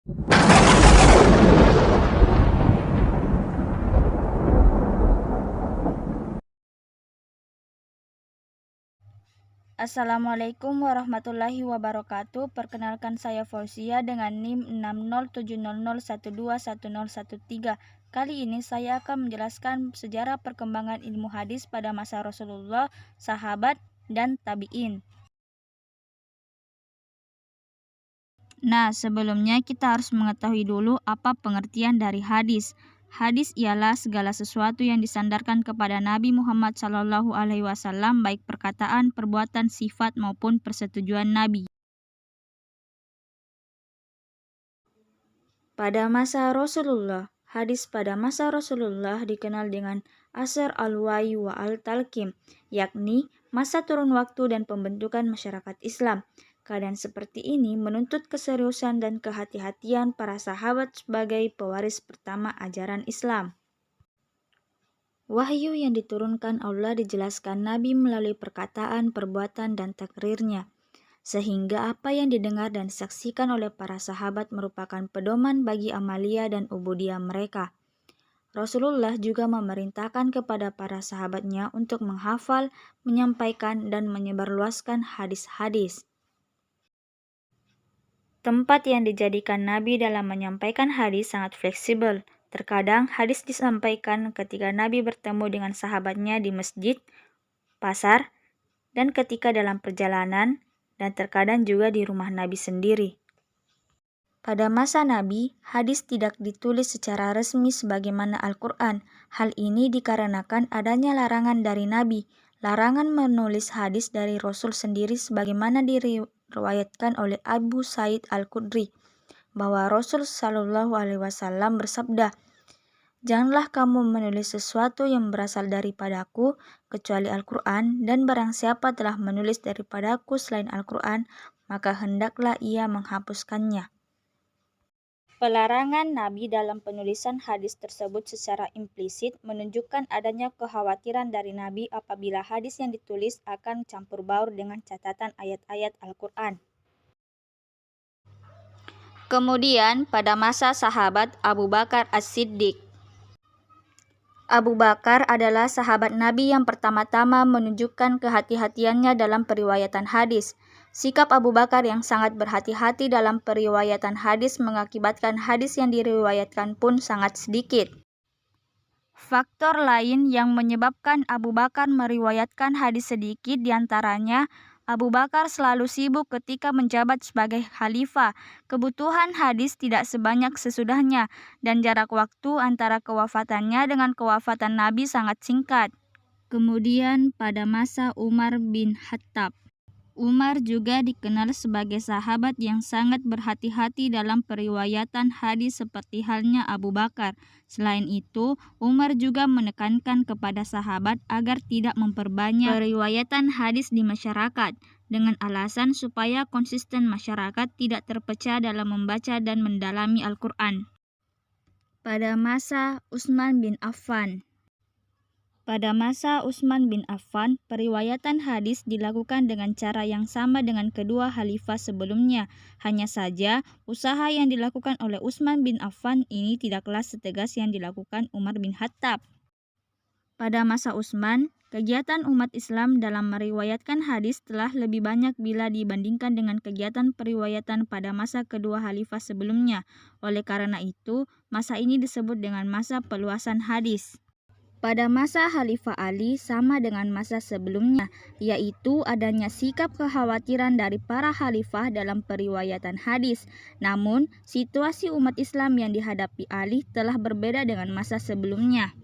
Assalamualaikum warahmatullahi wabarakatuh. Perkenalkan, saya Fauzia dengan NIM 607001210113. Kali ini saya akan menjelaskan sejarah perkembangan ilmu hadis pada masa Rasulullah, sahabat, dan tabi'in. Nah, sebelumnya kita harus mengetahui dulu apa pengertian dari hadis. Hadis ialah segala sesuatu yang disandarkan kepada Nabi Muhammad SAW, baik perkataan, perbuatan, sifat maupun persetujuan Nabi. Pada masa Rasulullah, hadis pada masa Rasulullah dikenal dengan Asr al-Wahyi wa al-Talqim, yakni masa turun waktu dan pembentukan masyarakat Islam. Keadaan seperti ini menuntut keseriusan dan kehati-hatian para sahabat sebagai pewaris pertama ajaran Islam. Wahyu yang diturunkan Allah dijelaskan Nabi melalui perkataan, perbuatan, dan takrirnya, sehingga apa yang didengar dan disaksikan oleh para sahabat merupakan pedoman bagi amalia dan ubudiyah mereka. Rasulullah juga memerintahkan kepada para sahabatnya untuk menghafal, menyampaikan, dan menyebarluaskan hadis-hadis. Tempat yang dijadikan Nabi dalam menyampaikan hadis sangat fleksibel. Terkadang hadis disampaikan ketika Nabi bertemu dengan sahabatnya di masjid, pasar, dan ketika dalam perjalanan, dan terkadang juga di rumah Nabi sendiri. Pada masa Nabi, hadis tidak ditulis secara resmi sebagaimana Al-Quran. Hal ini dikarenakan adanya larangan dari Nabi. Larangan menulis hadis dari Rasul sendiri sebagaimana diriwayatkan oleh Abu Sa'id Al-Khudri, bahwa Rasul SAW bersabda, "Janganlah kamu menulis sesuatu yang berasal daripadaku, kecuali Al-Quran, dan barang siapa telah menulis daripadaku selain Al-Quran, maka hendaklah ia menghapuskannya." Pelarangan Nabi dalam penulisan hadis tersebut secara implisit menunjukkan adanya kekhawatiran dari Nabi apabila hadis yang ditulis akan campur baur dengan catatan ayat-ayat Al-Quran. Kemudian pada masa sahabat Abu Bakar As-Siddiq. Abu Bakar adalah sahabat Nabi yang pertama-tama menunjukkan kehati-hatiannya dalam periwayatan hadis. Sikap Abu Bakar yang sangat berhati-hati dalam periwayatan hadis mengakibatkan hadis yang diriwayatkan pun sangat sedikit. Faktor lain yang menyebabkan Abu Bakar meriwayatkan hadis sedikit diantaranya Abu Bakar selalu sibuk ketika menjabat sebagai khalifah. Kebutuhan hadis tidak sebanyak sesudahnya, dan jarak waktu antara kewafatannya dengan kewafatan Nabi sangat singkat. Kemudian pada masa Umar bin Khattab. Umar juga dikenal sebagai sahabat yang sangat berhati-hati dalam periwayatan hadis seperti halnya Abu Bakar. Selain itu, Umar juga menekankan kepada sahabat agar tidak memperbanyak periwayatan hadis di masyarakat, dengan alasan supaya konsisten masyarakat tidak terpecah dalam membaca dan mendalami Al-Quran. Pada masa Utsman bin Affan. Pada masa Utsman bin Affan, periwayatan hadis dilakukan dengan cara yang sama dengan kedua khalifah sebelumnya. Hanya saja, usaha yang dilakukan oleh Utsman bin Affan ini tidaklah setegas yang dilakukan Umar bin Khattab. Pada masa Utsman, kegiatan umat Islam dalam meriwayatkan hadis telah lebih banyak bila dibandingkan dengan kegiatan periwayatan pada masa kedua khalifah sebelumnya. Oleh karena itu, masa ini disebut dengan masa peluasan hadis. Pada masa Khalifah Ali sama dengan masa sebelumnya, yaitu adanya sikap kekhawatiran dari para khalifah dalam periwayatan hadis. Namun, situasi umat Islam yang dihadapi Ali telah berbeda dengan masa sebelumnya.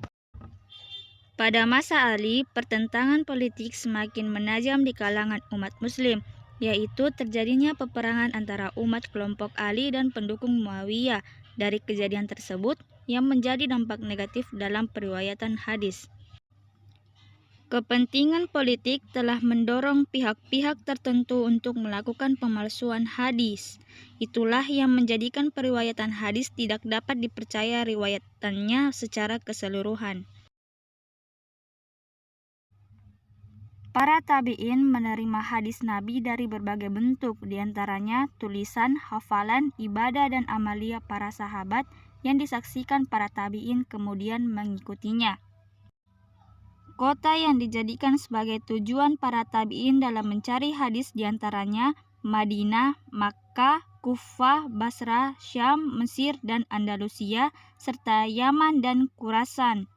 Pada masa Ali, pertentangan politik semakin menajam di kalangan umat Muslim, yaitu terjadinya peperangan antara umat kelompok Ali dan pendukung Muawiyah. Dari kejadian tersebut, yang menjadi dampak negatif dalam periwayatan hadis. Kepentingan politik telah mendorong pihak-pihak tertentu untuk melakukan pemalsuan hadis. Itulah yang menjadikan periwayatan hadis tidak dapat dipercaya riwayatannya secara keseluruhan. Para tabi'in menerima hadis Nabi dari berbagai bentuk, diantaranya tulisan, hafalan, ibadah, dan amalia para sahabat yang disaksikan para tabi'in kemudian mengikutinya. Kota yang dijadikan sebagai tujuan para tabi'in dalam mencari hadis diantaranya Madinah, Makkah, Kufah, Basrah, Syam, Mesir, dan Andalusia, serta Yaman dan Khurasan.